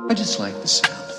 I just like the sound of it.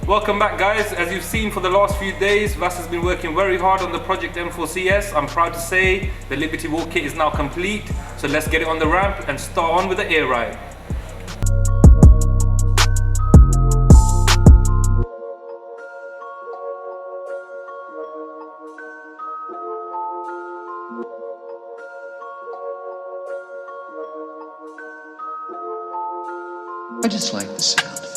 Welcome back, guys. As you've seen for the last few days, Vas has been working very hard on the Project M4 CS. I'm proud to say the Liberty Walk kit is now complete. So let's get it on the ramp and start on with the air ride. I just like the sound of it.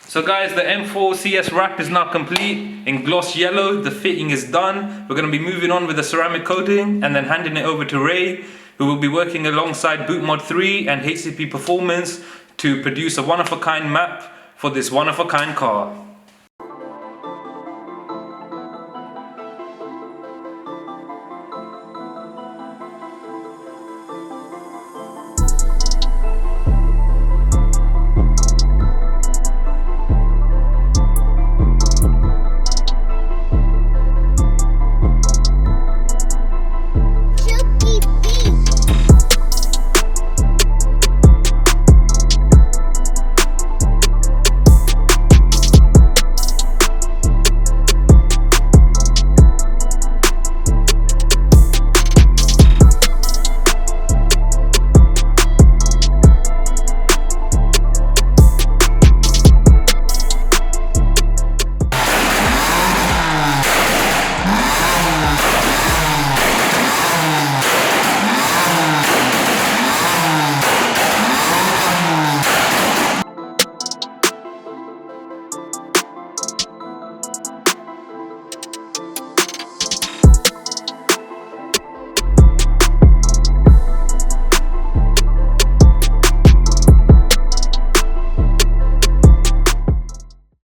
So guys, the M4 CS wrap is now complete in gloss yellow. The fitting is done. We're going to be moving on with the ceramic coating and then handing it over to Ray, who will be working alongside BootMod 3 and HCP Performance to produce a one-of-a-kind map for this one-of-a-kind car.